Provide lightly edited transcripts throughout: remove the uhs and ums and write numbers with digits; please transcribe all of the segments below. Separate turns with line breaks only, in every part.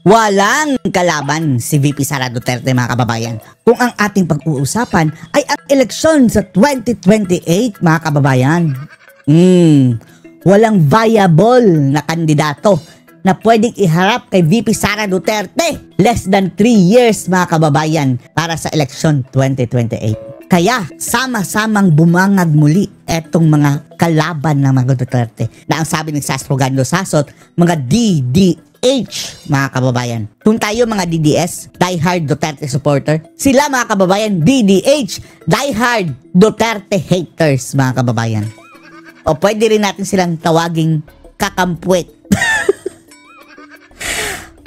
Walang kalaban si VP Sara Duterte, mga kababayan. Kung ang ating pag-uusapan ay ang eleksyon sa 2028, mga kababayan. Walang viable na kandidato na pwedeng iharap kay VP Sara Duterte. Less than 3 years, mga kababayan, para sa eleksyon 2028. Kaya sama-samang bumangag muli etong mga kalaban ng mga Duterte na ang sabi ng Sastrogando Sasot, mga DDH, mga kababayan. Kung tayo mga DDS, diehard Duterte supporter, sila mga kababayan, DDH, diehard Duterte haters, mga kababayan. O pwede rin natin silang tawaging kakampwet.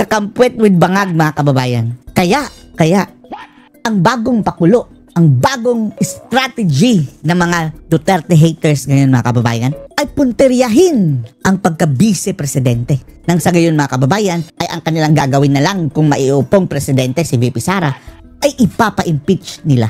Kakampwet with bangag, mga kababayan. Kaya, ang bagong pakulo, ang bagong strategy ng mga Duterte haters ngayon, mga kababayan, ay punteryahin ang pagka-vice-presidente. Nang sa gayon, mga kababayan, ay ang kanilang gagawin na lang kung maiupong presidente si VP Sara, ay ipapa-impeach nila.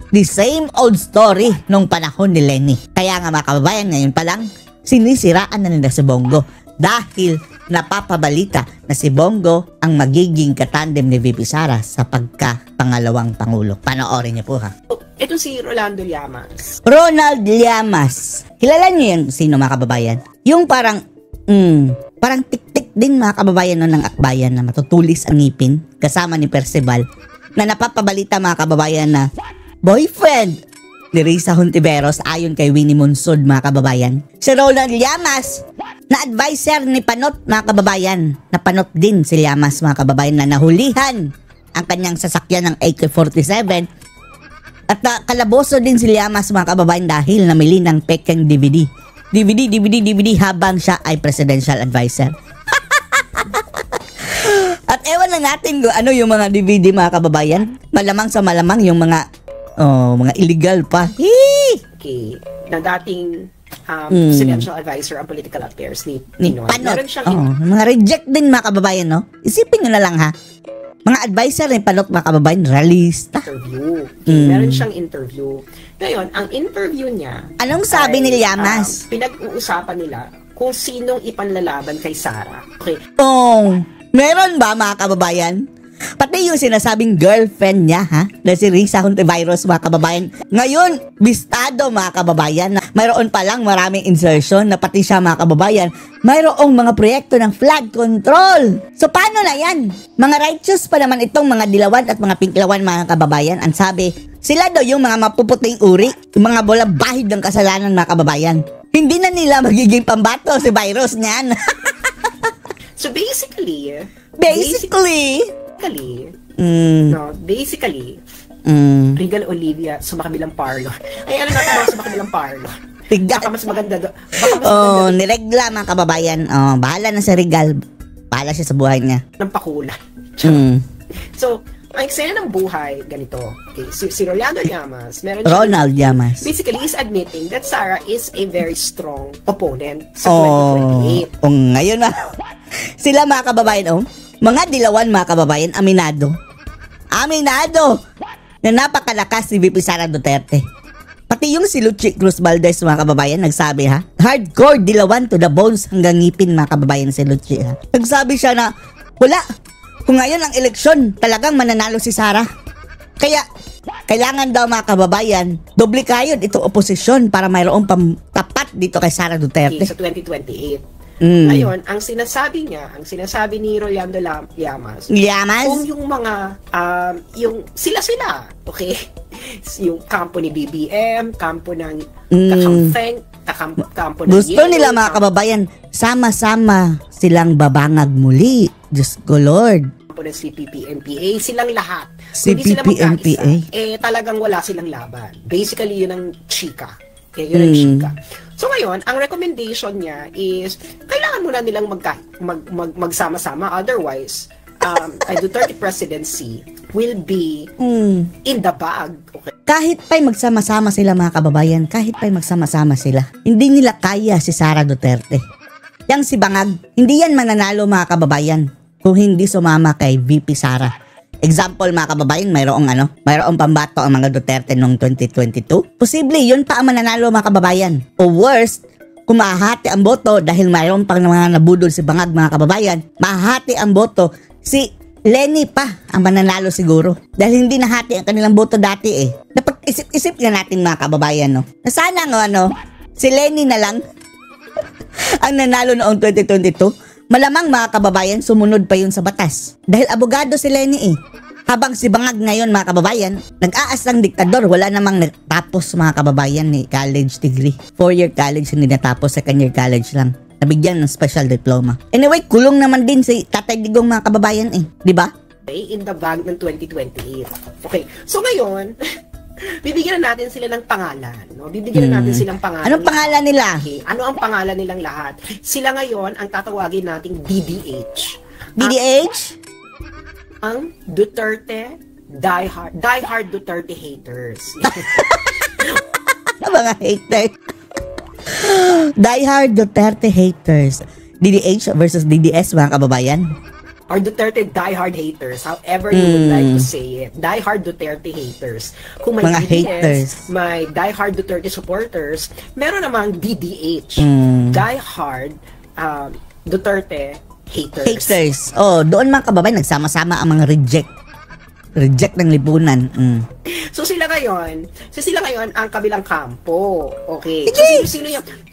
The same old story nung panahon ni Lenny. Kaya nga, mga kababayan, ngayon pa lang, sinisiraan na nila si Bongo dahil napapabalita na si Bongo ang magiging katandem ni VP Sara sa pagka-pangalawang pangulo. Panoorin niyo po, ha.
Ito si Rolando Llamas.
Ronald Llamas. Kilala niyo yan, sino, mga kababayan? Yung parang tik-tik din, mga kababayan, no, ng akbayan na matutulis ang ngipin kasama ni Percival na napapabalita, mga kababayan, na boyfriend ni Risa Hontiveros ayon kay Winnie Monsod, mga kababayan. Si Ronald Llamas na advisor ni Panot, mga kababayan. Napanot din si Llamas, mga kababayan, na nahulihan ang kanyang sasakyan ng AK-47 at kalaboso din si Llamas, mga kababayan, dahil namili ng pekeng DVD habang siya ay presidential advisor. At ewan na natin kung ano yung mga DVD, mga kababayan. Malamang sa malamang yung mga illegal pa.
Okay. Na dating presidential advisor ang political affairs ni Pinoy.
Panot.
Meron siyang
mga reject din, mga kababayan, no? Isipin nyo na lang, ha? Mga advisor ni Panot, mga kababayan, realista.
interview. Okay. Meron siyang interview. Ngayon, ang interview niya,
anong sabi ni Llamas?
Pinag-uusapan nila kung sinong ipanlalaban kay Sara. Okay.
Meron ba, mga kababayan? Pati yung sinasabing girlfriend niya, ha? Na si Risa Hontiveros, mga kababayan. Ngayon, bistado, mga kababayan, na mayroon pa lang maraming insertion na pati siya, mga kababayan, mayroong mga proyekto ng flood control. So, paano na yan? Mga righteous pa naman itong mga dilawan at mga pinkilawan, mga kababayan. Ang sabi, sila daw yung mga mapuputing uri, yung mga bola bahid ng kasalanan, mga kababayan. Hindi na nila magiging pambato si virus niyan.
So, basically, Regal Olivia sa makabilang parlor. Ay, ano natin mga sa makabilang parlor?
Regal.
Baka mas maganda doon.
Niregla, mga kababayan. Bahala na si Regal. Bahala siya sa buhay niya.
Ng pakulan. So, ang eksena ng buhay, ganito. Okay, si Rolando Llamas,
Ronald Llamas.
Basically, is admitting that Sara is a very strong opponent sa 2028.
Ngayon na. Sila, mga kababayan, mga dilawan, mga kababayan, aminado na napakalakas si VP Sara Duterte. Pati yung si Luchi Cruz Valdez, mga kababayan, nagsabi, ha, hardcore dilawan to the bones hanggang ngipin, mga kababayan, si Luchi, ha. Nagsabi siya na wala, kung ngayon ang eleksyon talagang mananalo si Sara. Kaya kailangan daw, mga kababayan, doble kayod itong oposisyon para mayroong pamtapat dito kay Sara Duterte
sa 2028. Ngayon, ang sinasabi ni Rolando Llamas, kung yung mga, yung sila, okay? Yung kampo ni BBM, kampo ng Kakampeng, kampo ng
gusto nila, mga kababayan, sama-sama silang babangag muli. Diyos ko, Lord.
Kampo ng CPP-NPA, silang lahat.
CPP-NPA?
Talagang wala silang laban. Basically, yun ang chika. Okay, yun ang chika. So ngayon, ang recommendation niya is kailangan muna nilang magsama-sama, otherwise a Duterte presidency will be in the bag. Okay.
Kahit pa'y magsama-sama sila, mga kababayan, hindi nila kaya si Sara Duterte. Yang si Bangag, hindi yan mananalo, mga kababayan, kung hindi sumama kay VP Sara. Example, mga kababayan, mayroong pambato ang mga Duterte noong 2022. Posible, yun pa ang mananalo, mga kababayan. O worst, kung mahahati ang boto dahil mayroon pang mga nabudol si Bangag, mga kababayan, mahahati ang boto Si Lenny pa ang mananalo siguro. Dahil hindi nahati ang kanilang boto dati eh. Napag-isip-isip nga natin mga kababayan, no? Na sana nga, si Lenny na lang ang nanalo noong 2022. Malamang mga kababayan, sumunod pa yun sa batas. Dahil abogado si Lenny eh. Habang si Bangag ngayon mga kababayan, nag-aasang diktador, wala namang natapos mga kababayan ni college degree. 4-year college, hindi natapos, second year college lang. Nabigyan ng special diploma. Anyway, kulong naman din si Tatay Digong mga kababayan eh. Di ba?
In the bag ng 2028. Okay. So ngayon, bibigyan na natin sila ng pangalan. No? Bibigyan na natin silang pangalan.
Anong pangalan nila?
Okay. Ano ang pangalan nilang lahat? Sila ngayon ang tatawagin nating DDH.
DDH?
Ang Duterte diehard Duterte haters.
Mga haters. Diehard Duterte haters. DDH versus DDS mga kababayan.
Or Duterte diehard haters, however you would like to say it. Diehard Duterte haters. Kung may
Mga
DDS,
haters.
may diehard Duterte supporters, meron namang DDH. Diehard Duterte haters.
Haters. Oh, doon mga kababayan, nagsama-sama ang mga reject ng lipunan.
So sila ngayon ang kabilang kampo. Okay.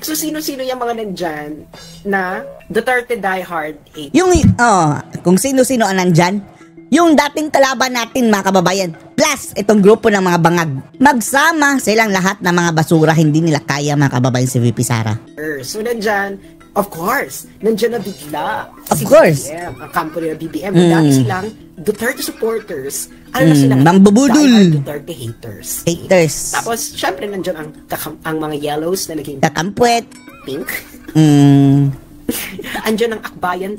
So sino-sino yung mga nandyan na Duterte diehard haters?
Yung, kung sino-sino ang nandyan, yung dating kalaban natin mga kababayan, plus itong grupo ng mga bangag, magsama silang lahat ng mga basura, hindi nila kaya mga kababayan si VP Sara.
So nandyan, of course, nandiyan na bigla
Of course.
BBM, ang kampo nila BBM. Dati silang Duterte supporters. Ano na silang
Mambubudol.
diehard Duterte haters.
Haters.
Tapos, syempre, nandiyan ang mga yellows na naging
Kakampwet.
pink.
Mm.
Andiyan ang akbayan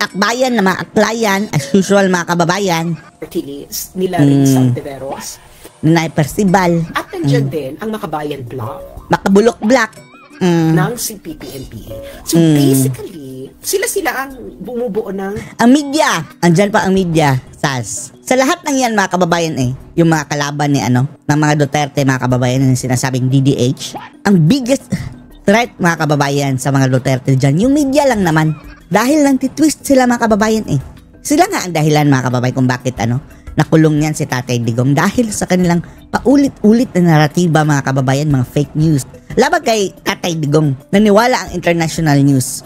Akbayan na mga aklayan, as usual mga kababayan.
party list nila rin sa Tiveros.
Nanay Percival.
At nandiyan din ang Makabayan Block
Makabulok Black.
ng CPP-NPA. So basically, sila ang bumubuo ng
Ang media. Andyan pa ang media. SAS. Sa lahat ng yan mga kababayan yung mga kalaban ni ng mga Duterte mga kababayan yung sinasabing DDH, ang biggest threat mga kababayan sa mga Duterte dyan, yung media lang naman. Dahil lang titwist sila mga kababayan Sila nga ang dahilan mga kababayan kung bakit nakulong yan si Tatay Digong dahil sa kanilang paulit-ulit na naratiba mga kababayan, mga fake news. Laban kay Tatay Digong, naniwala ang international news.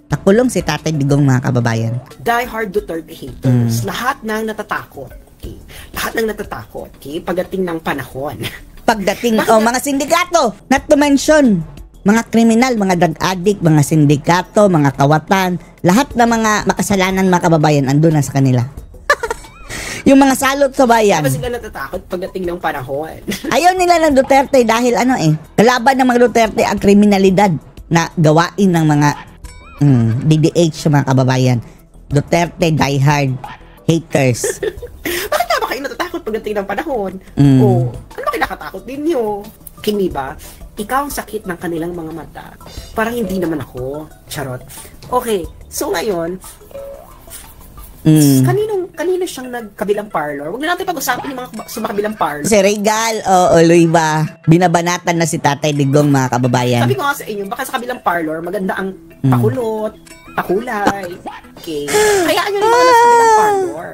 Nakulong si Tatay Digong mga kababayan.
diehard Duterte haters. Lahat ng natatakot. Okay? Lahat ng natatakot. Okay? Pagdating ng panahon.
Pagdating, mga sindikato, not to mention, mga kriminal, mga drug addict, mga sindikato, mga kawatan, lahat ng mga makasalanan mga kababayan, andun na sa kanila. Yung mga salot sa bayan.
Tapos sila natatakot pagdating ng panahon.
Ayaw nila ng Duterte dahil kalaban ng mga Duterte ang kriminalidad na gawain ng mga DDH mga kababayan. Duterte diehard haters.
Bakit nga ba kayo natatakot pagdating ng panahon? O, ano ba kinakatakot din nyo? Kimi ba? Ikaw ang sakit ng kanilang mga mata. Parang hindi naman ako. Charot. Okay, so ngayon, kanino siyang nagkabilang parlor? Huwag na natin pag-usapan yung mga sumakabilang parlor.
Si Regal o Luiba, binabanatan na si Tatay Digong mga kababayan.
Sabi ko nga sa inyo, baka sa kabilang parlor, maganda ang pakulot, pakulay. Okay. Hayaan nyo na mga nasa kabilang parlor.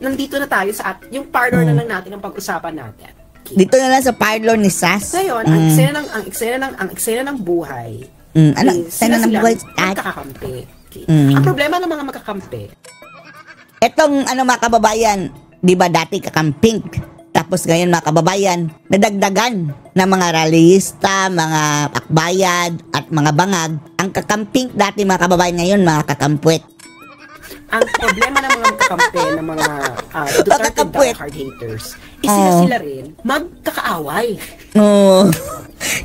Nandito na tayo sa yung parlor na lang natin ang pag-usapan natin. Okay.
Dito na lang sa parlor ni Sas.
Ngayon, ang eksena ng buhay.
Ano?
Sila
Eksena ng buhay?
magkakampi. Ang problema ng mga magkakampi.
Etong mga kababayan, di ba dati kakamping? Tapos ngayon mga kababayan, nadagdagan ng mga rallyista, mga akbayan at mga bangag. Ang kakamping dati mga kababayan ngayon, mga kakampwet.
Ang problema ng mga magkakampi ng mga Duterte diehard haters is sila rin magkakaaway.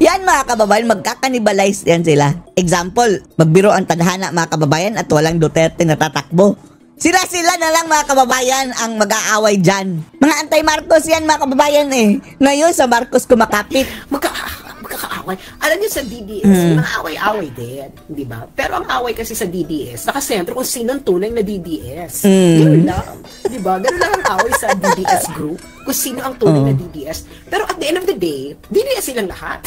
Yan mga kababayan, magkakanibalize yan sila. Example, magbiro ang tadhana mga kababayan at walang Duterte na tatakbo. Sila na lang mga kababayan ang mag-aaway dyan. Mga anti-Marcos yan mga kababayan Ngayon sa Marcos kumakapit.
Magkakaaway. Alam niyo sa DDS, mga away-away din, di ba? Pero ang away kasi sa DDS, nakasentro kung sino ang tunay na DDS. Ganun lang. Di ba? Ganun lang ang away sa DDS group, kung sino ang tunay na DDS. Pero at the end of the day, DDS silang lahat.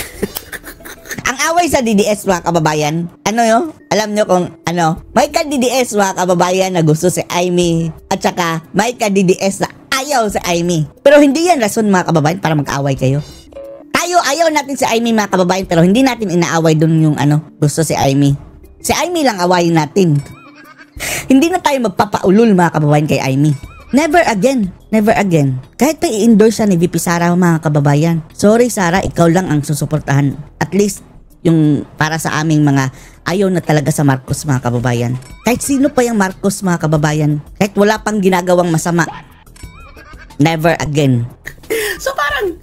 Ang away sa DDS mga kababayan. Ano yun? Alam nyo kung ano? May ka-DDS mga kababayan na gusto si Amy at saka may ka-DDS na ayaw si Amy. Pero hindi yan rason mga kababayan para mag-away kayo. Tayo ayaw natin si Amy mga kababayan pero hindi natin inaaway dun yung gusto si Amy. Si Amy lang awayin natin. Hindi na tayo magpapaulol mga kababayan kay Amy. Never again. Never again. Kahit pa i-endorse siya ni VP Sara mga kababayan. Sorry Sara, ikaw lang ang susuportahan. At least yung para sa aming mga ayaw na talaga sa Marcos mga kababayan. Kahit sino pa yung Marcos mga kababayan. Kahit wala pang ginagawang masama. Never again.
So parang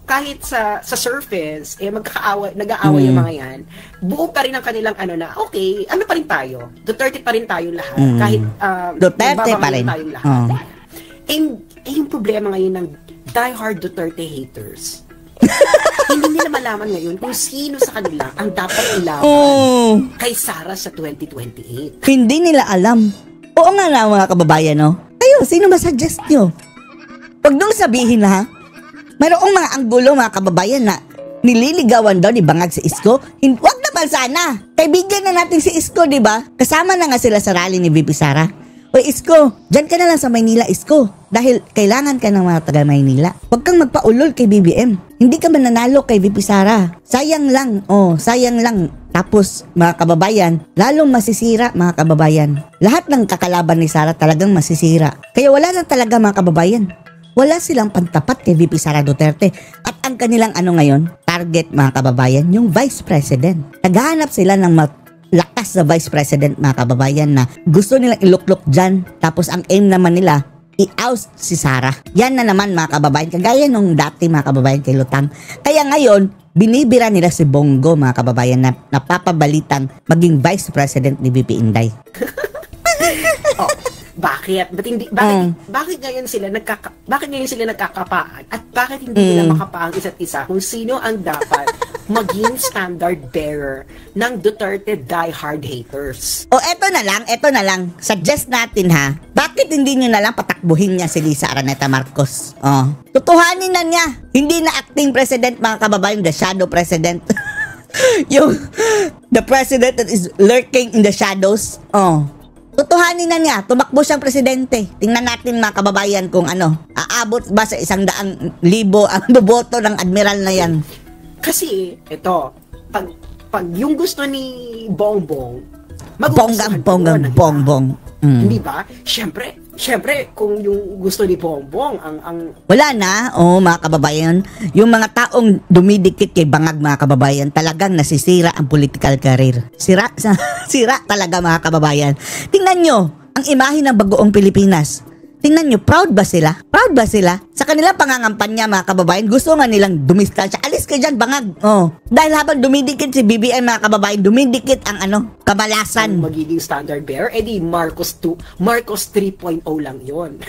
kahit sa surface nag-aaway yung mga yan, buo pa rin ang kanilang okay, pa rin tayo. Duterte pa rin tayo lahat. Kahit
Duterte pa rin
tayong lahat. Yung problema ngayon ng diehard Duterte haters. Hindi nila malaman ngayon kung sino sa kanila ang dapat ilaban kay Sara sa 2028.
Hindi nila alam. Oo nga na mga kababayan, no? Kayo, sino ma-suggest nyo? Huwag nung sabihin na, mayroong mga anggulo mga kababayan na nililigawan daw ni Bangag si Isko. Huwag naman sana. Kaibigan na natin si Isko, di ba? Kasama na nga sila sa rally ni VP Sara. Oy Isko, dyan ka na lang sa Maynila, Isko. Dahil kailangan ka ng mga taga Maynila. Huwag kang magpaulol kay BBM. Hindi ka mananalo kay VP Sara. Sayang lang. Sayang lang. Tapos, mga kababayan, lalong masisira, mga kababayan. Lahat ng kakalaban ni Sara talagang masisira. Kaya wala na talaga, mga kababayan. Wala silang pantapat kay VP Sara Duterte. At ang kanilang ngayon, target mga kababayan, yung Vice President. Naghahanap sila ng lakas na Vice President mga kababayan na gusto nilang iluklok dyan. Tapos ang aim naman nila, i-oust si Sara. Yan na naman mga kababayan. Kagaya nung dati mga kababayan kay Lutang. Kaya ngayon, binibira nila si Bongo mga kababayan na napapabalitang maging Vice President ni VP Inday.
Bakit ngayon sila nagkakapaan at bakit hindi nila makapaang isa't isa kung sino ang dapat maging standard bearer ng Duterte diehard haters?
Eto na lang. Suggest natin ha. Bakit hindi nyo na lang patakbuhin niya si Lisa Araneta Marcos? Tutuhanin na niya. Hindi na acting president mga kababayan, the shadow president. Yung the president that is lurking in the shadows. Tutuhanin na niya, tumakbo siyang presidente. Tingnan natin mga kababayan kung aabot ba sa 100,000 ang boboto ng admiral na yan.
Kasi, pag yung gusto ni Bongbong,
Bongbong.
Hindi ba? Siyempre, kung yung gusto ni Bongbong,
wala na, mga kababayan. Yung mga taong dumidikit kay Bangag, mga kababayan, talagang nasisira ang political career. Sira talaga, mga kababayan. Tingnan nyo, ang imahe ng bagoong Pilipinas. Tingnan nyo, proud ba sila? Sa kanilang pangangampanya, mga kababayan, gusto nga nilang dumistansya. Alis ka dyan, Bangag. Dahil habang dumidikit si BBM, mga kababayan, dumidikit ang kamalasan.
Ang magiging standard bearer, edi Marcos 3.0 lang yon.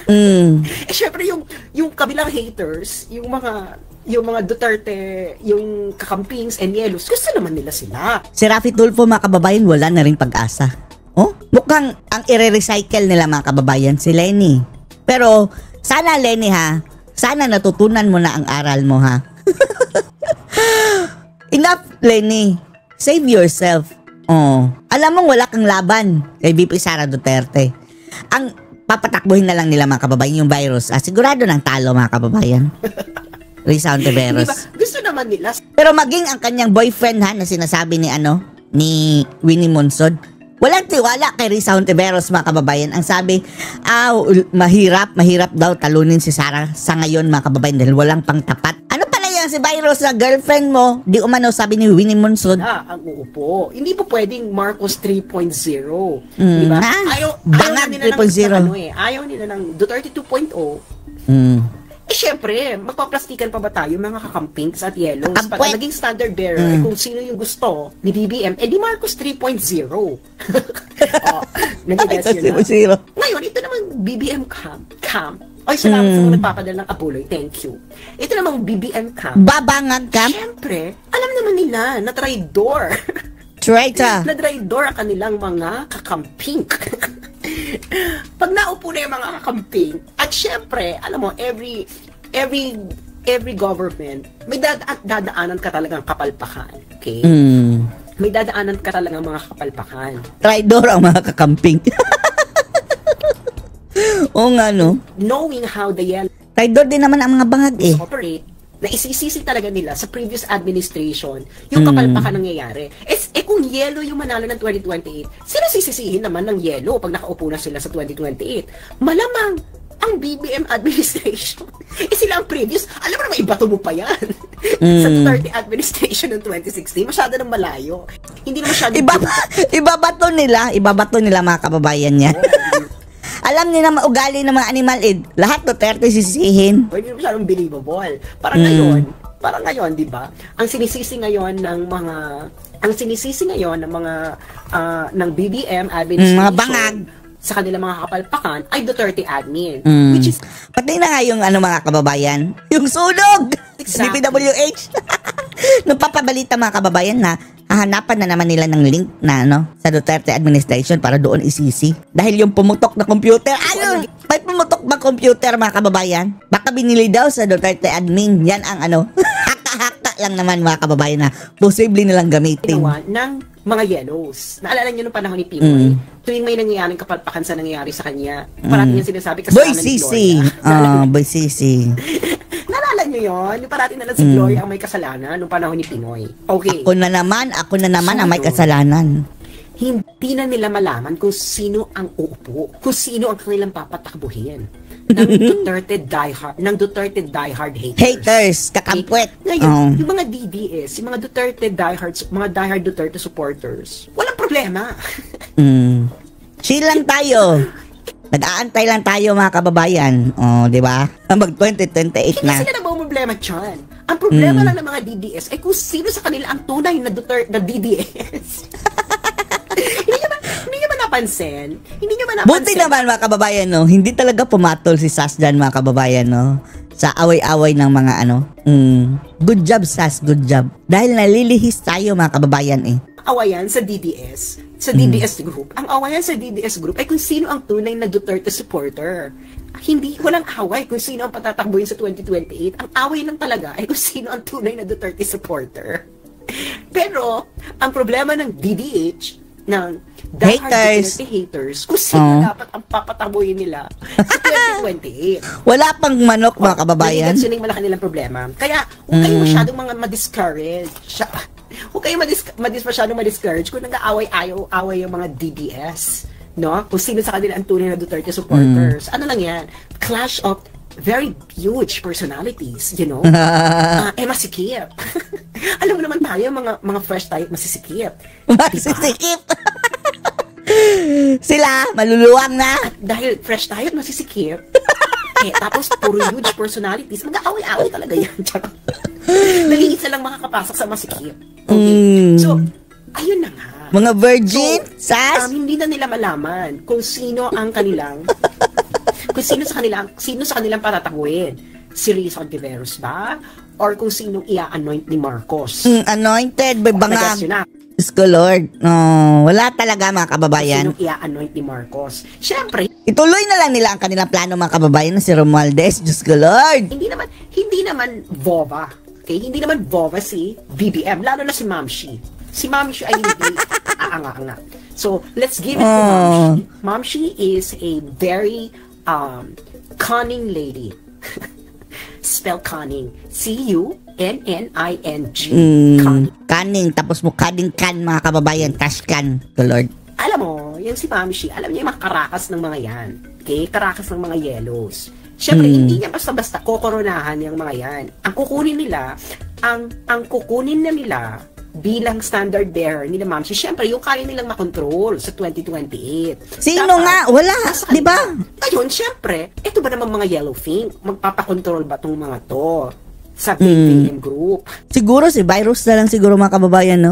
Syempre, yung kabilang haters, yung mga Duterte, yung kakampings and yellows, gusto naman nila sila.
Si Raffy Tulfo, mga kababayan, wala na rin pag-asa. Mukhang ang i-recycle nila, mga kababayan, si Lenny. Pero, sana Lenny ha, sana natutunan mo na ang aral mo ha. Enough, Lenny. Save yourself. Alam mong wala kang laban kay VP Sara Duterte. Ang papatakbuhin na lang nila, mga kababayan, yung virus. Sigurado ng talo, mga kababayan. Risa Ontiveros.
Diba? Gusto naman nila.
Pero maging ang kanyang boyfriend ha, na sinasabi ni Winnie Monsod, walang tiwala kay Risa Ontiveros, mga kababayan. Ang sabi, mahirap daw talunin si Sara sa ngayon, mga kababayan, dahil walang pangtapat. Ano pala yan si Virus na girlfriend mo? Di umano, sabi ni Winnie Monsod.
Ang uupo. Hindi po pwedeng Marcos 3.0. Diba?
Bangag 3.0.
Ayaw nila ng Duterte 2.0. Syempre, magpaplastikan pa ba tayo mga kakampings at yellows? Pag naging standard bearer, kung sino yung gusto ni BBM, di Marcos 3.0. Nag-guess yun na. Ngayon, ito naman BBM camp. Salamat sa mga nagpapadala ng Apollo. Thank you. Ito namang BBM camp.
Babangag camp?
Syempre, alam naman nila na traidor.
Traitor.
Na traidor ang kanilang mga kakamping. Pag naupo na yung mga kakamping, at syempre, alam mo, every every government, may dadaanan ka talagang kapalpakan. Okay? May dadaanan ka talagang mga kapalpakan.
Traidor ang mga kakamping. O nga, no?
Knowing how the yellow
Traidor din naman ang mga bangag eh.
operate, na isisisi talaga nila sa previous administration yung kapalpakan nangyayari. Kung yellow yung manalo ng 2028, sino sisisihin naman ng yellow pag nakaupo na sila sa 2028? Malamang ang BBM administration. Sila ang previous. Alam mo naman, ibato mo pa yan. Sa Duterte administration ng 2016, masyado nang malayo. Hindi na masyado.
Ibabato nila mga kababayan niya. Alam nila maugali ng mga animal aid. Lahat Duterte sisihin.
Hindi na masyadong believable. Parang ngayon, di ba? Ang sinisisi ngayon ng ng BBM administration,
mga bangag
sa kanilang mga kapalpakan ay Duterte admin. Which is
pati na nga yung mga kababayan, yung sunog!
Exactly.
DPWH! Nung papabalita mga kababayan na hahanapan na naman nila ng link na sa Duterte administration para doon isisi. Dahil yung pumutok na computer, may pumutok ba computer mga kababayan? Baka binili daw sa Duterte admin. Yan ang haka-haka lang naman mga kababayan na posible nilang gamitin.
ng mga yellows. Naalala niyo nung panahon ni Pinoy, tuwing may nangyayaring kapalpakan sa nangyayari sa kanya, parati niya sinasabi kasalanan ni Gloria.
Boy Sisi.
Naalala niyo yun? Yung parati na lang si Gloria ang may kasalanan nung panahon ni Pinoy. Okay.
Ako na naman ang may kasalanan.
Hindi na nila malaman kung sino ang uupo, kung sino ang kanilang papatakbuhin ng Duterte diehard haters.
Kakampwet.
Ngayon, yung mga DDS, yung mga Duterte diehard Duterte supporters, walang problema.
Chill lang tayo. Nag-aantay lang tayo mga kababayan. Di ba? Mag 2028 na.
Hindi sila problema dyan. Ang problema lang ng mga DDS ay kung sino sa kanila ang tunay na DDS. Hindi nyo ba napansin?
Buti naman mga kababayan, hindi talaga pumatol si Sas dyan mga kababayan, sa away-away ng mga Good job, Sas, good job. Dahil nalilihis tayo mga kababayan
Awayan sa DDS, group. Ang awayan sa DDS group ay kung sino ang tunay na Duterte supporter. Walang away kung sino ang patatakbuhin sa 2028. Ang away lang talaga ay kung sino ang tunay na Duterte supporter. Pero, ang problema ng DDH, ng haters, kung sino dapat ang papatakbuhin nila sa 2028.
Wala pang manok mga kababayan.
Yun yung malaki nilang problema. Kaya, huwag kayong masyadong ma-discourage. Huwag kayong masyadong ma-discourage kung nag-aaway-away yung mga DDS. Kung sino sa kanila ang tunay na Duterte supporters. Ano lang yan? Clash of very huge personalities, Emma Sikip. Alam mo naman tayo, mga fresh tayo, masisikip.
Masisikip! Sila, maluluwang na.
At dahil fresh tayo at masisikip, tapos puro huge personalities, mag-aaway-aaway talaga yan. Nag-iisa lang makakapasok sa masikip. Okay? So, ayun na nga.
Mga virgin, Sas?
Hindi na nila malaman kung sino ang kanilang sino sa kanilang patatakbuhin. Si Rizal Ontiveros ba? Or kung sino i-anoint ni Marcos?
Anointed by bangag. Diyos ko Lord. Wala talaga mga kababayan.
Kung sino i-anoint ni Marcos? Siyempre,
ituloy na lang nila ang kanilang plano mga kababayan na si Romualdez. Diyos ko Lord.
Hindi naman VOVA. Okay? Hindi naman VOVA si BBM. Lalo na si Mamshi. Si Mamshi ay hindi aanga-anga. So, let's give it to Mamshi. Mamshi is a very cunning lady. Spell cunning. C-U-N-N-I-N-G.
Cunning. Tapos mo cunning-can mga kababayan. Tashkan. The Lord.
Alam mo, yung si Mamshi, alam niya yung mga karakas ng mga yan. Okay? Karakas ng mga yellows. Siyempre, hindi niya basta-basta kokoronahan yung mga yan. Ang kukunin na nila bilang standard bearer ni Mamshi, siyempre, yung kaya nilang makontrol sa 2028.
Sino nga? Wala. Di ba?
Ayun, siyempre, ito ba naman mga yellowfin? Magpapakontrol ba itong mga to sa BBM group?
Siguro si virus na lang siguro mga kababayan,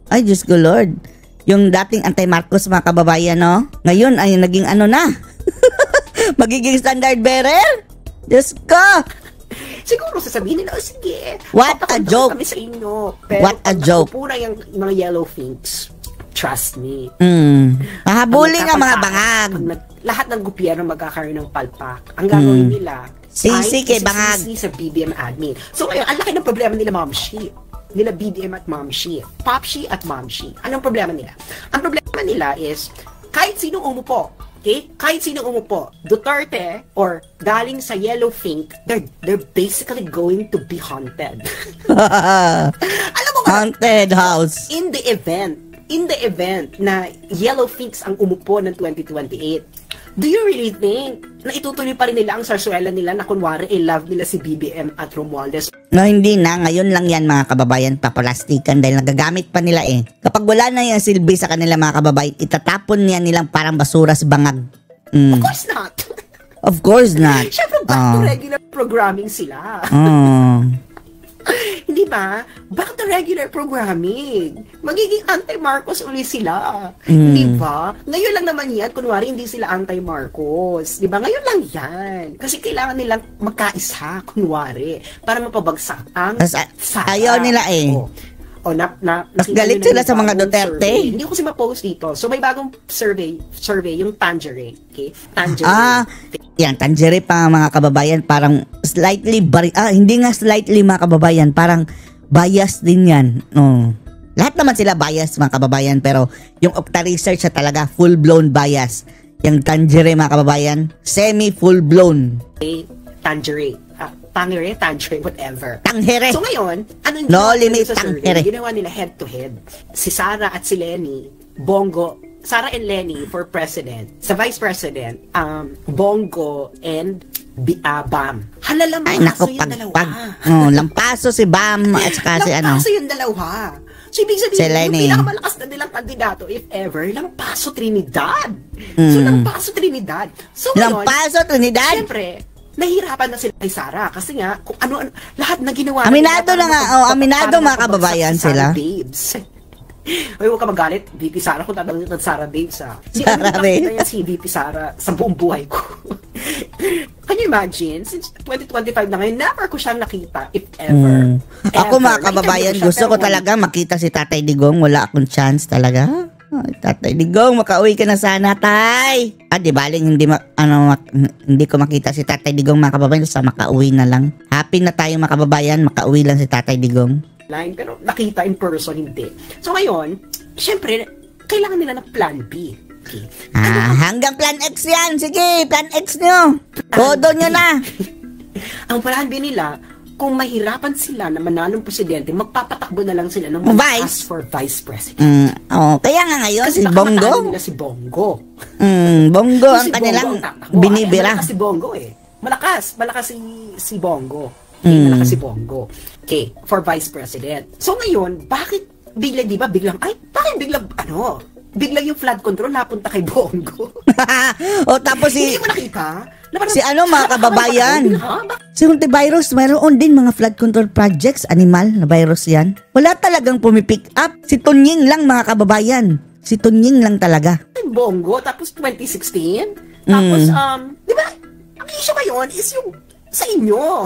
Ay, Diyos ko Lord. Yung dating anti-Marcos mga kababayan, ngayon ay naging na. Magiging standard bearer? Diyos ko.
Siguro sasabihin nila, sige,
what a joke
kami sa inyo. Pero
what a joke.
Pura yung mga yellow finks, trust me.
Mahabuli nga mga bangag.
Lahat ng gobyerno magkakaroon ng palpak. Ang gagawin nila,
Sisi kay Bangag.
Sisi sa BBM admin. So ngayon, ang laki ng problema nila, Ma'am Shi. Nila BBM at Ma'am Shi. Pop Shi at Ma'am Shi. Anong problema nila? Ang problema nila is, kahit sinong umupo, okay? Kahit sinong umupo, Duterte or galing sa Yellow Fink, they're basically going to be haunted. Alam mo ba?
Haunted house.
In the event na Yellow Finks ang umupo ng 2028, do you really think na itutuloy pa rin nila ang sarsuela nila na kunwari love nila si BBM at Romualdez?
No, hindi na. Ngayon lang yan mga kababayan, papalastikan dahil nagagamit pa nila eh. Kapag wala na yung silbi sa kanila mga kababayan, itatapon niya nilang parang basura sa bangag.
Of course not.
Of course not.
Siyempre, back to regular programming sila. Hindi ba? Back to regular programming. Magiging anti-Marcos uli sila. Hindi ba? Ngayon lang naman yan, kunwari hindi sila anti-Marcos. Di ba? Ngayon lang yan. Kasi kailangan nilang magkaisa, kunwari, para mapabagsak ang sara.
Ayaw nila eh. Mas galit sila sa mga Duterte.
Survey. Hindi ko kasi ma-post dito. So may bagong survey yung Tangerine. Okay? Tangerine.
Yan, Tangerine pa mga kababayan, parang slightly, hindi nga slightly mga kababayan, parang bias din yan. Lahat naman sila bias mga kababayan, pero yung Okta Research siya talaga full-blown bias. Yung Tangerine mga kababayan, semi-full-blown.
Okay, Tangerine, whatever.
Tanghere.
So ngayon, anong
no
ginawa
limit
sa survey?
tanghere.
Ginawa nila head-to-head. Si Sara at si Lenny, Sara and Lenny for president. Sa vice president, Bongo and Bam. Lampaso yung dalawa.
Lampaso si Bam at saka si ano.
Lampaso yung dalawa. So, ibig sabihin,
si Lenny,
yung pinakamalakas na nilang kandidato, if ever, Lampaso Trinidad. So, Lampaso Trinidad. So,
Lampaso Trinidad?
Siyempre, nahihirapan na sila kay Sara kasi nga kung ano lahat na ginawa
aminado na nga aminado mga kababayan sila.
Babes. Ay, huwag ka magalit, VP Sara, kung tatawagin ng Sara Babes, ha.
Sara Babes.
Si VP Sara sa buong buhay ko. Can you imagine? Since 2025 na ngayon, never ko siyang nakita, if ever.
Ako mga kababayan, gusto ko talaga makita si Tatay Digong. Wala akong chance talaga. Tatay Digong, makauwi ka na sana, tay. Di baling hindi ko makita si Tatay Digong mga kababayan, sa makauwi na lang. Happy na tayo mga kababayan, makauwi lang si Tatay Digong.
Pero nakita in person, hindi. So ngayon, syempre, kailangan nila ng plan B. Okay.
Hanggang plan X yan. Sige, plan X nyo. Todo nyo na.
Ang plan B nila, kung mahirapan sila na manalong presidente, magpapatakbo na lang sila ng
vice
for vice president.
Kaya nga ngayon,
kasi
si Bongo.
Nila si Bongo.
Bongo ang kanilang binibira.
Malakas si Bongo eh. Malakas si Bongo. Okay, malakas si Bongo. Okay, for vice president. So ngayon, bakit biglang yung flood control napunta kay Bongo?
Tapos
hindi mo nakita?
Mga kababayan. Si Virus, mayroon din mga flood control projects, animal na virus yan. Wala talagang pumipick up. Si Tunying lang mga kababayan. Si Tunying lang talaga.
Bongo, tapos 2016. Tapos, di ba, ang issue ngayon is yung sa inyo.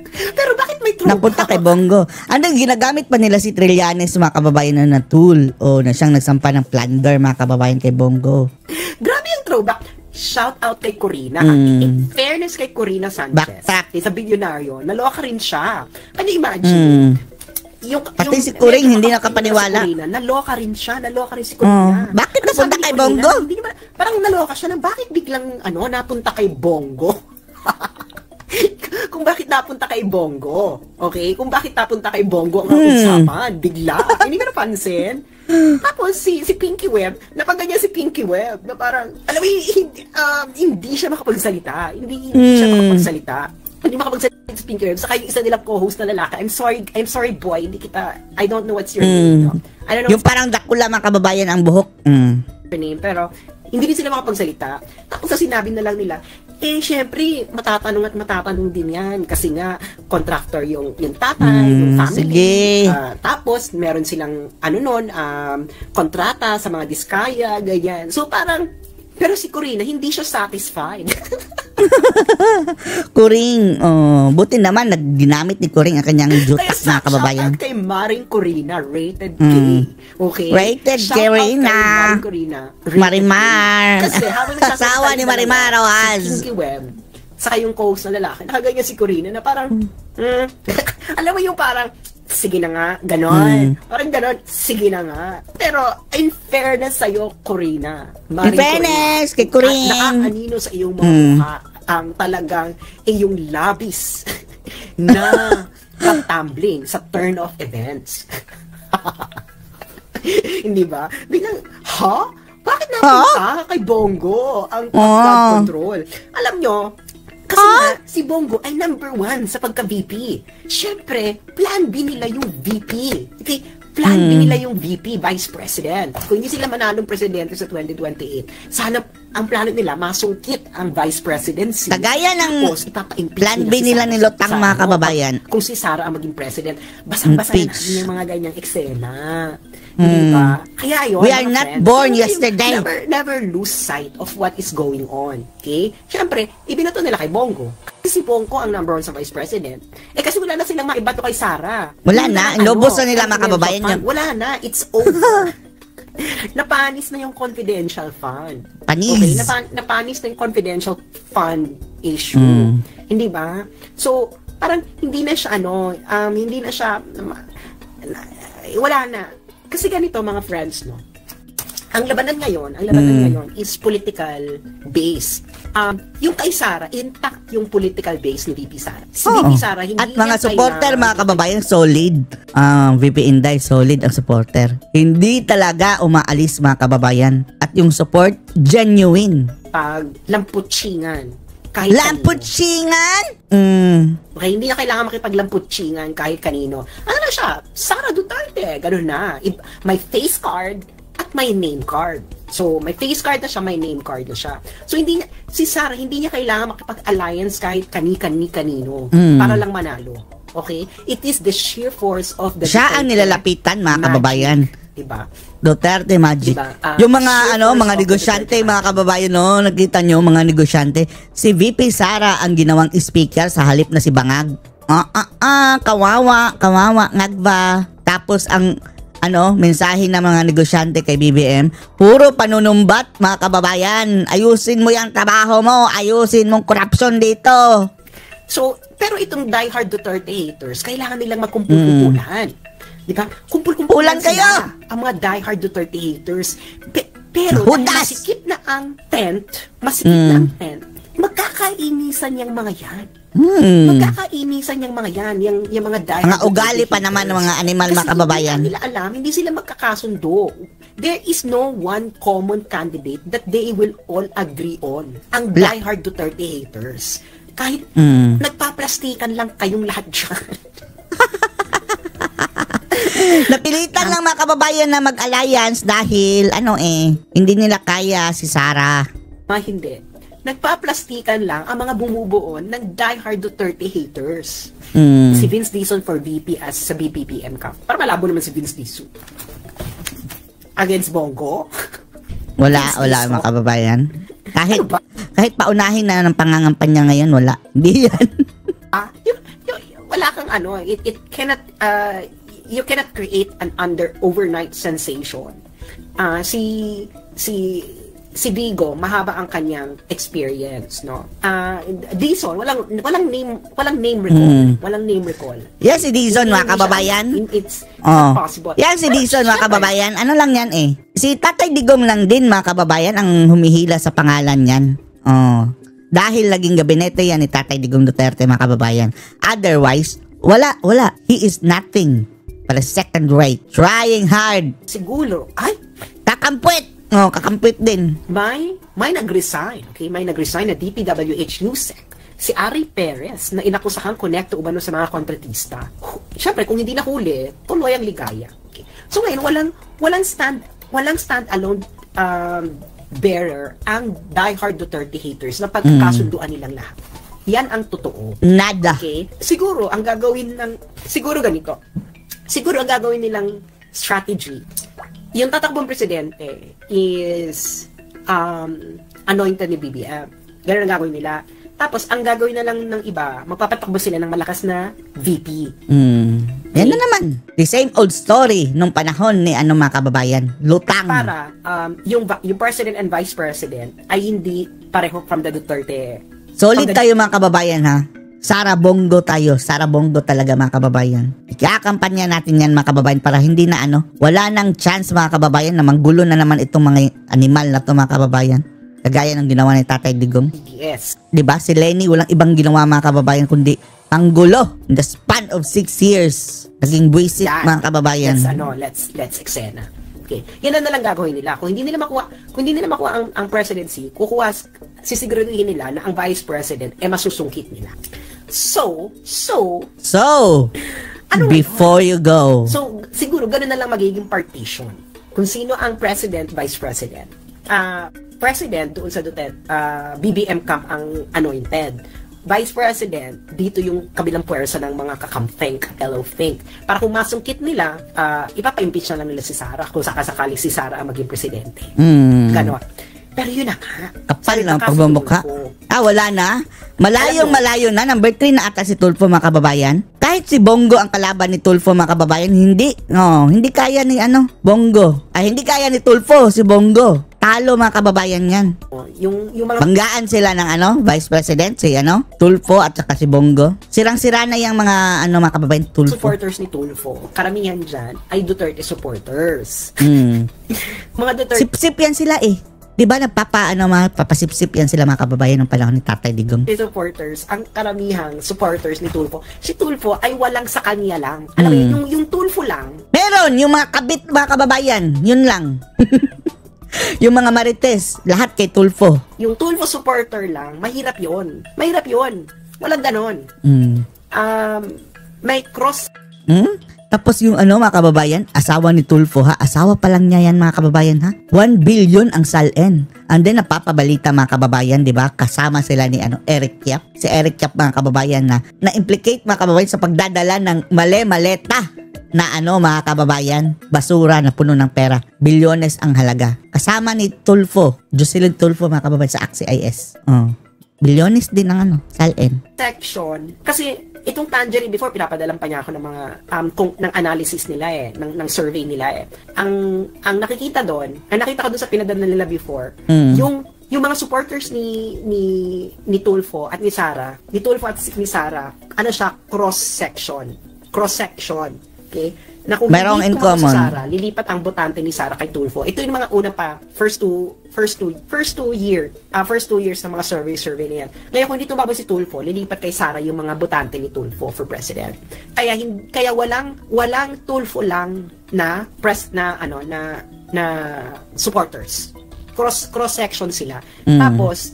Pero bakit may throwback?
Napunta kay Bongo. Ginagamit pa nila si Trillanes mga kababayan na tool o na siyang nagsampa ng plunder mga kababayan kay Bongo.
Grabe yung throwback. Shout out kay Corina. In fairness kay Corina Sanchez. Sa bilyonaryo, naloka rin siya. Can you imagine?
Pati si Kuring hindi nakapaniwala.
Naloka rin siya. Naloka rin si Corina.
Bakit napunta kay Bongo?
Parang naloka siya na bakit biglang napunta kay Bongo? Kung bakit napunta kay Bongo. Okay? Kung bakit napunta kay Bongo ang usapan. Bigla. Hindi mo napansin? Tapos si Pinky Web, napaganyan si Pinky Web na parang, alam mo, hindi siya makapagsalita. Hindi siya makapagsalita. Hindi makapagsalita si Pinky Web. Saka yung isa nilang co-host na lalaki, I'm sorry boy, I don't know what's your name. No? I don't know
yung parang dakula mga kababayan ang buhok.
Name, pero hindi din sila makapagsalita. Tapos sinabi na lang nila, syempre, matatanong din yan. Kasi nga, contractor yung tatay, yung family. Tapos, meron silang, kontrata sa mga diskaya, ganyan. So, parang, pero si Corina, hindi siya satisfied.
Kuring, buti naman, ginamit ni Kuring ang kanyang jutas na kababayan.
Kaya kay Maring Corina, rated K. Okay?
Rated Corina.
Corina.
Marimar.
Kasi habang
asawa ni Marimar Rojas.
Si Pinky Web, saka yung co-host na lalaki, nakaganyan si Corina na parang, alam mo yung parang, sige na nga, ganon. Parang ganon, sige na nga. Pero, in fairness sa'yo, Corina.
In fairness, kay Corinne.
Nakakanino sa iyong mga mukha ang talagang iyong labis na pag-tumbling sa turn-off events. Hindi ba? Biglang, bakit napunta kay Bongo ang flood control? Alam nyo, kasi nga, si Bongo ay number 1 sa pagka-VP. Siyempre, plan B nila yung VP. Okay? Plan B nila yung VP, Vice President. Kung hindi sila manalong presidente sa 2028, sana ang plano nila, masungkit ang Vice Presidency.
Kagaya ng
tapos,
plan B nila ni Lotang, mga kababayan.
Kung si Sara ang maging president, basang-basahin natin yung mga ganyang eksena. Diba? Kaya yun,
we are not born yesterday.
Never lose sight of what is going on. Okay? Siyempre, ibinato nila kay Bongo. Kasi si Bongo ang number 1 sa Vice President. Kasi wala na silang maibato kay Sara.
Wala na. Inubos na nila, mga kababayan yun.
Wala na. It's over. Napanis na yung confidential fund.
Panis.
Okay? Napanis na yung confidential fund issue. Hindi ba? So, parang hindi na siya hindi na siya wala na. Kasi ganito, mga friends, no? Ang labanan ngayon is political based. Yung kay Sara, intact yung political base ni VP Sara. Si VP Sara, hindi
at mga supporter, mga kababayan, solid. VP Inday, solid ang supporter. Hindi talaga umaalis, mga kababayan. At yung support, genuine.
Pag lamputsingan.
Lamputsingan?
Okay, hindi na kailangan makipaglamputsingan kahit kanino. Ano na siya? Sara Duterte. Ganun na. May face card at may name card. So, may face card na siya, may name card na siya. So, si Sara, hindi niya kailangan makipag-alliance kahit kanino para lang manalo. Okay? It is the sheer force of the
siya ang nilalapitan, mga kababayan.
Diba?
Duterte Magic.
Diba?
Yung mga mga negosyante, mga kababayan, no, nakita nyo mga negosyante, si VP Sara ang ginawang speaker sa halip na si Bangag. Kawawa, ngagba. Tapos ang mensahe ng mga negosyante kay BBM, puro panunumbat, mga kababayan. Ayusin mo yung trabaho mo, ayusin mong corruption dito.
So, pero itong diehard Duterte haters, kailangan nilang magkumpul-kumpulan. Diba? Kumpul-kumpulan
kayo!
Ang mga diehard Duterte haters. Pero masikip na ang tent, magkakainisan yung mga yan. Magkakainisan yung mga yan, yung mga diehard
mga ugali pa naman ng mga animal, mga kababayan.
Kasi nila alam, hindi sila magkakasundo. There is no one common candidate that they will all agree on. Ang diehard Duterte haters. Kahit nagpaplastikan lang kayong lahat dyan.
Napilitan lang, mga kababayan, na mag-alliance dahil hindi nila kaya si Sara.
Hindi. Nagpaplastikan lang ang mga bumubuo ng diehard Duterte haters. Si Vince Dizon for VP as sa BPPM Cup. Para malabo naman si Vince Dizon. Against Bongo.
Wala, mga kababayan. Kahit paunahin na ng pangangampanya ngayon, wala. Hindi yan.
Wala kang it cannot, you cannot create an overnight sensation. Si Vigo, mahaba ang kanyang experience, no? Dizon, walang name recall. Walang name recall.
Yan si Dizon, mga kababayan.
It's not possible.
Yan si Dizon, mga kababayan. Ano lang yan Si Tatay Digong lang din, mga kababayan, ang humihila sa pangalan yan. Dahil laging gabinete yan ni Tatay Digong Duterte, mga kababayan. Otherwise, wala. He is nothing but a second rate. Trying hard.
Siguro,
Kakampwit. Kakampwit din.
May nag-resign. Okay? May nag-resign na DPWH USEC. Si Ari Perez na inakusahang konekto umano sa mga kontratista. Siyempre, kung hindi nahuli, tuloy ang ligaya. Okay? So ngayon, walang stand-alone bearer ang diehard Duterte haters na pagkakasunduan nilang lahat. Yan ang totoo.
Nada.
Okay? Siguro ang gagawin nilang strategy, yung tatakbong presidente is anointed ni BBM. Ganun ang gagawin nila. Tapos, ang gagawin na lang ng iba, magpapatakbo sila ng malakas na VP.
Yan na naman. The same old story nung panahon ni mga kababayan. Lutang.
Para yung president and vice president ay hindi pareho from the Duterte
Solid tayo mga kababayan ha. Sara Bongo tayo. Sara Bongo talaga mga kababayan. Ikakampanya natin yan mga kababayan para hindi na wala nang chance mga kababayan na manggulo na naman itong mga animal na to mga kababayan. Kagaya ng ginawa ni Tatay Digong.
Yes.
Diba? Si Lenny walang ibang ginawa mga kababayan kundi panggulo in the span of 6 years. Naging buwisit mga kababayan.
Let's eksena. Okay. Yan na lang gagawin nila. Kung hindi nila makuha ang presidency, sisiguraduhin nila na ang vice president masusungkit nila. So,
before you go.
So, siguro ganun na lang magiging partition. Kung sino ang president, vice president. President doon sa Duterte, BBM camp ang anointed. Vice President, dito yung kabilang puwersa ng mga kakampink, hello think. Para kung masungkit nila, ipapa-impeach na lang nila si Sara kung sakasakali si Sara ang maging presidente. Ganon. Pero yun na nga.
Kapal na pagbumukha. Wala na. Malayo na. Number 3 na ata si Tulfo mga kababayan. Kahit si Bongo ang kalaban ni Tulfo mga kababayan, hindi kaya ni Bongo. Hindi kaya ni Tulfo si Bongo. Talo mga kababayan yan.
Yung mga
banggaan sila ng Vice President, si Tulfo at saka si Bongo. Sirang-sira na yung mga mga kababayan Tulfo.
Supporters ni Tulfo. Karamihan dyan ay Duterte supporters. Mga Duterte.
Sip-sip yan sila eh. Diba papasip-sip yan sila mga kababayan ng panahon ni Tatay Digong.
Supporters, ang karamihang supporters ni Tulfo. Si Tulfo ay walang sa kanya lang. Alam mo, yung Tulfo lang.
Meron, yung mga kabit mga kababayan, yun lang. Yung mga marites, lahat kay Tulfo.
Yung Tulfo supporter lang, mahirap yon. Walang ganon. May cross.
Tapos yung mga kababayan, asawa ni Tulfo ha. Asawa pa lang niya yan mga kababayan ha. 1 billion ang salin. And then napapabalita mga kababayan, di ba? Kasama sila ni Eric Yap. Si Eric Yap mga kababayan na-implicate mga kababayan sa pagdadala ng maleta na mga kababayan, basura na puno ng pera. Bilyones ang halaga. Kasama ni Tulfo, Jocelyn Tulfo mga kababayan sa AXIS. Bilyones din ang salin.
Section. Kasi itong Tangerine before, pinapadalan pa niya ako ng mga ng analysis nila ng survey nila Ang nakikita doon, ang nakita ko doon sa pinadala nila before, yung mga supporters ni Tulfo at ni Sara, ni Sara, siya cross section. Okay? Na kung
merong in common.
Si Sara, lilipat ang botante ni Sara kay Tulfo. Ito yung mga una pa first two years ng mga survey niyan. Ngayon kung hindi tumabay si Tulfo, lilipat kay Sara yung mga botante ni Tulfo for president. Kaya walang Tulfo lang na supporters. Cross section sila. Tapos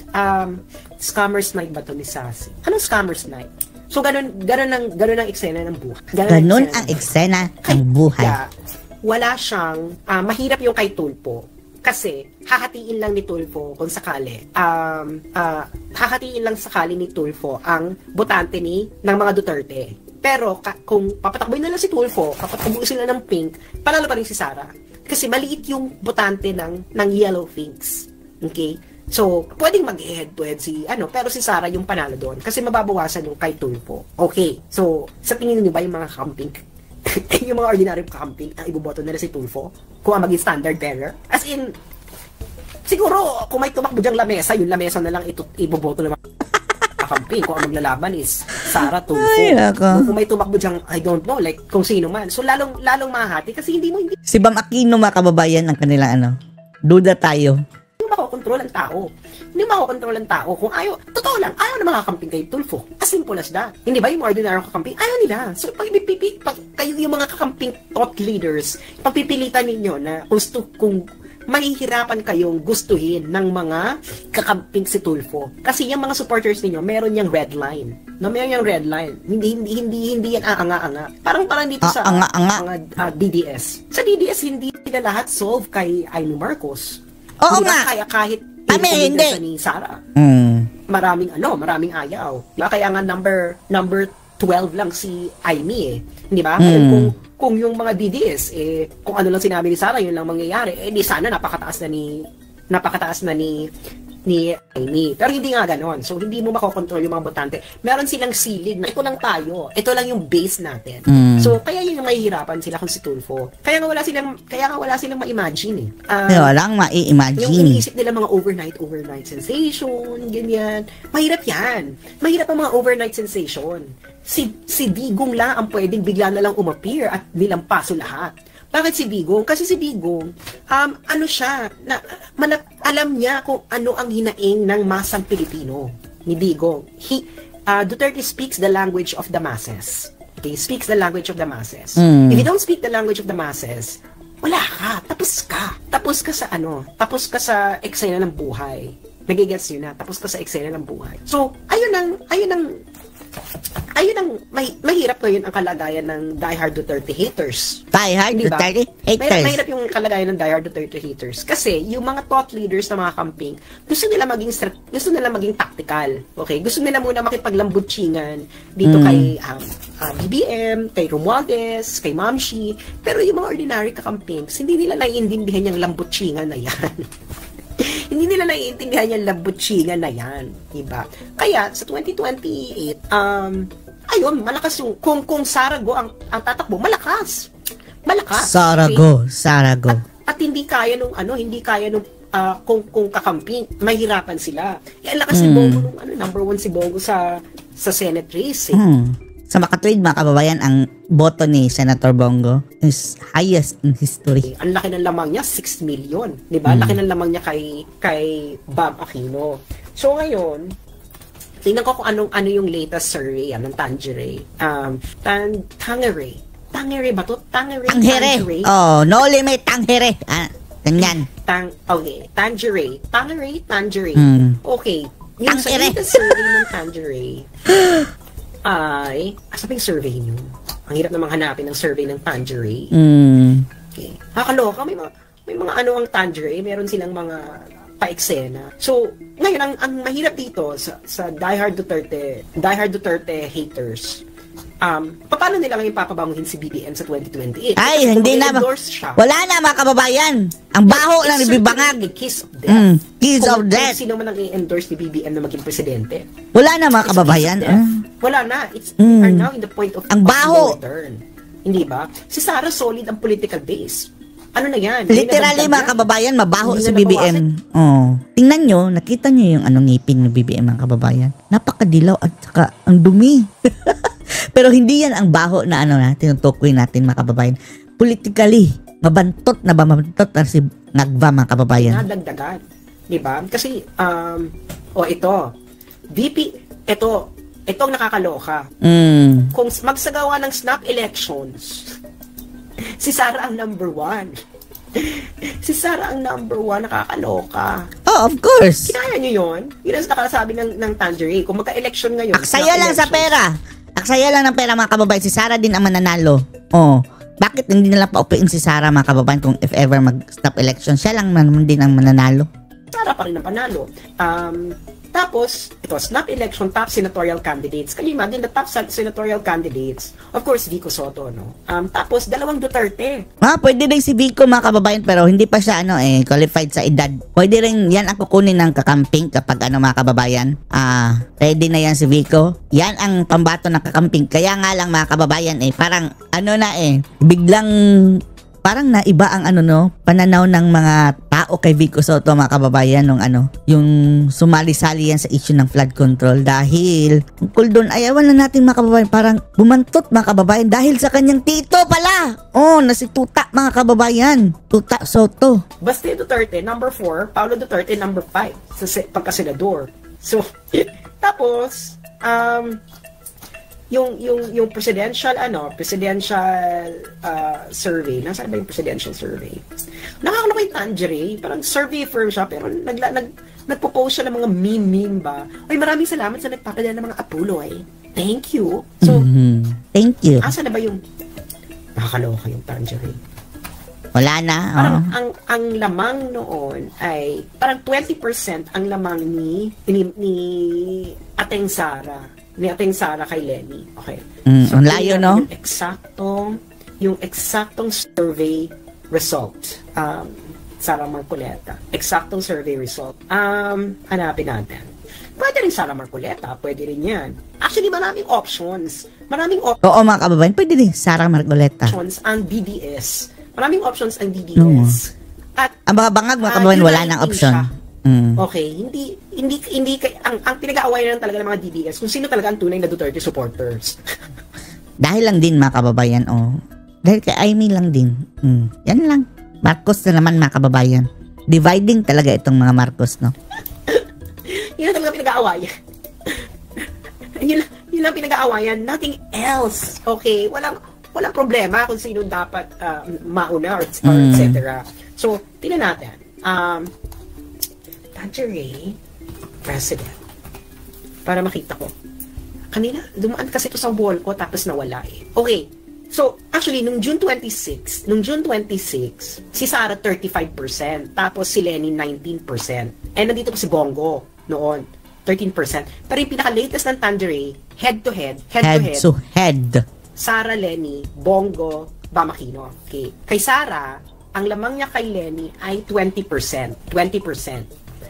scammers night ba to ni Sassy? Anong scammers night? So, ganun ang eksena ng buhay.
Ganun ang eksena ng buhay.
Kaya, wala siyang, mahirap yung kay Tulfo. Kasi, hahatiin lang ni Tulfo kung sakali. Hahatiin lang sakali ni Tulfo ang botante ng mga Duterte. Pero, kung papatakboy na lang si Tulfo, papatakboy sila ng pink, panalo pa rin si Sara. Kasi maliit yung botante ng yellow things. Okay? So, pwedeng mag-head-to-head pero si Sara yung panalo doon kasi mababawasan yung kay Tulfo. Okay. So, sa tingin niyo ba yung mga camping, yung mga ordinary camping, ang iboboto nila si Tulfo kung ang maging standard bearer? As in, siguro, kung may tumakbo dyang lamesa, yung lamesa na lang iboboto ng mga camping. Kung ang maglalaban is Sara, Tulfo. Kung may tumakbo dyang, I don't know, like, kung sino man. So, lalong mahati kasi hindi.
Si Bam Aquino mga kababayan ang kanilang duda tayo.
Makokontrol ang tao. Hindi makokontrol ang tao. Kung ayaw, totoo lang, ayaw na makakamping kay Tulfo. As simple as that. Hindi ba yung ordinary kakamping? Ayaw nila. So, pag kayo yung mga kakamping thought leaders, pagpipilitan ninyo na kung mahihirapan kayong gustuhin ng mga kakamping si Tulfo. Kasi yung mga supporters ninyo, meron yung red line. Meron yung red line. Hindi yan aanga-anga. Parang dito sa DDS. Sa DDS, hindi sila lahat solve kay Amy Marcos.
Oo nga.
Kaya kahit
hindi
ni Sara. Maraming ayaw. Kaya nga number 12 lang si Amy Di ba? Kung yung mga DDS kung ano lang sinabi ni Sara, yun lang mangyayari. Di sana napakataas na ni Amy. Pero hindi nga ganon. So, hindi mo makokontrol yung mga botante. Meron silang silig na ito lang tayo. Ito lang yung base natin. So, kaya yun yung mahihirapan sila kung si Tulfo. Kaya nga wala silang ma-imagine eh.
Walang ma-imagine.
Yung iniisip nila mga overnight sensation, ganyan. Mahirap yan. Mahirap ang mga overnight sensation. Si Digong lang ang pwedeng bigla na lang umappear at nilampaso lahat. Bakit si Digong? Kasi si Digong, ano siya, alam niya kung ano ang hinaing ng masang Pilipino ni Digong. Duterte speaks the language of the masses. Okay, speaks the language of the masses. If you don't speak the language of the masses, wala ka, tapos ka. Tapos ka sa eksena ng buhay. Nagigets yun na, tapos ka sa eksena ng buhay. So, ayun ang mahirap ngayon ang kalagayan ng diehard Duterte haters.
Diehard
diba?
Duterte haters.
Mahirap yung kalagayan ng diehard Duterte haters kasi yung mga thought leaders na mga camping, gusto nila maging tactical. Okay? Gusto nila muna makipaglambutsingan dito kay BBM, kay Romualdez, kay Mamshi, pero yung mga ordinary kakampings, hindi nila naiintindihan yung lambutsingan na yan. Hindi nila naiintindihan yung labutsingan na yan, diba? Kaya, sa 2028, ayun, malakas yung, kung Sarago ang tatakbo, malakas.
Sarago.
At hindi kaya nung, kung kakamping, mahirapan sila. Yan lakas si Bongo nung, number 1 si Bongo sa Senate race, eh.
Sa makatwid, mga kababayan, ang boto ni Senator Bongo is highest in history.
Ang laki ng lamang niya, 6 million. Diba? Laki ng lamang niya kay Bam Aquino. So ngayon, tingnan ko kung ano yung latest survey ng Tangeray. Tangeray ba to?
Tangeray. Oh, no limit Tangeray. Ganyan.
Okay. Tangeray. Okay. Yung sa latest survey ng Tangeray, sabi yung survey nyo. Ang hirap namang hanapin ng survey ng Tangeray. Okay. Nakakaloka, may mga ang Tangeray, meron silang mga pa-eksena. So, ngayon, ang mahirap dito sa diehard Duterte haters, paano nila ngayon papabanguhin si BBM sa 2028?
Ay, hindi na. Wala na, mga kababayan. Ang baho lang ni Bibangag.
Kiss of death.
Kiss of death.
Sino man ang i-endorse ni BBM na maging presidente?
Wala na, mga kababayan.
Wala na. Are now in the point of
ang baho.
Return. Hindi ba? Si Sara solid ang political base. Ano na yan?
Literally, mga kababayan, mabaho si BBM. Oh. Tingnan nyo, nakita nyo yung ngipin ng BBM, mga kababayan. Napakadilaw at saka ang dumi. Pero hindi yan ang baho na tinutukoy natin, mga kababayan. Politically, mabantot na si Ngagva, mga kababayan.
Nadagdagan. Diba? Kasi, itong nakakaloka. Kung magsagawa ng snap elections, si Sara ang number 1. Si Sara ang number 1, nakakaloka.
Oh, of course.
Kinaya nyo yun? Yun ang nakasabi ng Tangeray. Kung magka-election ngayon,
aksaya lang sa pera. Aksaya lang ng pera, mga kababayan. Si Sara din ang mananalo. Oh, bakit hindi nila paupiin si Sara, mga kababayan, kung if ever mag-stop election, siya lang naman din ang mananalo?
Sara pa rin ang panalo. Tapos, ito, snap election, top senatorial candidates. Can you imagine the top senatorial candidates? Of course, Vico Soto, no? Tapos, 2 Duterte.
Pwede rin si Vico, mga kababayan, pero hindi pa siya, qualified sa edad. Pwede rin yan ang kukunin ng kakamping kapag, mga kababayan. Ready na yan si Vico. Yan ang pambato ng kakamping. Kaya nga lang, mga kababayan, parang, biglang, parang naiba ang pananaw ng mga tao kay Vico Soto, mga kababayan, nung yung sumali-sali yan sa issue ng flood control dahil tungkol doon, ayawan na natin, mga kababayan, parang bumantot, mga kababayan, dahil sa kanyang tito pala. Na si Tuta, mga kababayan. Tuta Soto.
Basti Duterte, number 4. Paulo Duterte, number 5 sa pagkasenador. So, tapos, yung presidential survey. Nasaan ba yung presidential survey? Nakakaloka yung Tangeray, parang survey firm siya, pero nagpo-post siya ng mga meme ba. Ay, maraming salamat sa nagpapadala ng mga apuloy. Thank you. So,
thank you.
Asa na ba yung nakakaloka yung Tangeray?
Wala na.
Parang ang lamang noon ay parang 20% ang lamang ni Ateng Sara. Ni Ateng Sara kay Lenny. Okay.
So, ang layo, no?
Yung eksaktong survey result. Sara Marcoleta. Eksaktong survey result. Hanapin natin. Pwede rin Sara Marcoleta. Pwede rin yan. Actually, maraming options.
Oo, mga kababayan, pwede din Sara Marcoleta.
Options ang DDS. Maraming options ang DDS. At
ang mga bangag, mga kababayan, wala nang option.
Okay, hindi ang pinag-aawayan lang talaga ng mga DDS kung sino talaga ang tunay na Duterte supporters.
Dahil lang din, mga kababayan, dahil kay Amy lang din. Yan lang. Marcos na naman, mga kababayan. Dividing talaga itong mga Marcos, no?
Yun lang talaga pinag-aawayan. yun lang pinag-aawayan. Nothing else. Okay? Walang problema kung sino dapat mauna or etc. So, tingnan natin. Tangerine President. Para makita ko. Kanina, dumaan kasi ito sa wall ko tapos nawala eh. Okay. So, actually, nung June 26, si Sara 35%, tapos si Lenny 19%. And nandito pa si Bongo noon, 13%. Pero yung pinaka-latest ng Tangerine, head-to-head, Sara, Lenny, Bongo, Bam Aquino. Okay. Kay Sara, ang lamang niya kay Lenny ay 20%.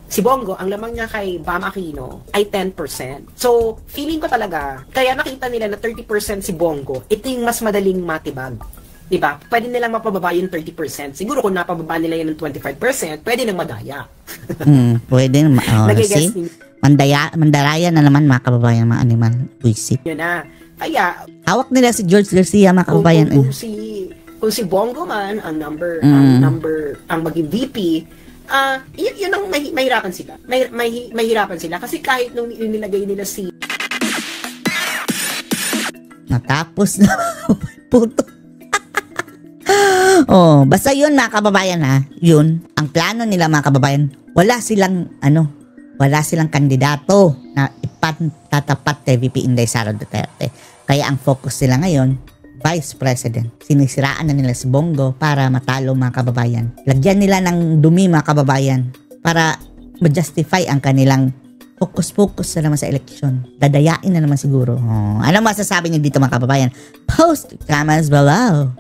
Si Bongo, ang lamang niya kay Bam Aquino ay 10%. So, feeling ko talaga, kaya nakita nila na 30% si Bongo, ito yung mas madaling matibag. Diba? Pwede nilang mapababa yung 30%. Siguro kung napababa nila yan ng 25%, pwede nang madaya.
Pwede. Mandaraya na naman, mga kababayan, mga animal. Buisit.
Yun na. Kaya,
hawak nila si George Garcia, mga kababayan.
Kung si Bongo man ang ang maging VP, yun ang mahirapan sila. Mahirapan sila kasi kahit nung nilagay nila si
natapos na puto. Basta yun, mga kababayan, ha. Yun, ang plano nila, mga kababayan, wala silang kandidato na ipatatapat kay VP Inday Sara Duterte. Kaya ang focus nila ngayon, Vice President. Sinisiraan na nila si Bongo para matalo, mga kababayan. Lagyan nila ng dumi, mga kababayan, para ma-justify ang kanilang focus na naman sa eleksyon. Dadayain na naman siguro. Ano masasabi niyo dito, mga kababayan? Post comments below.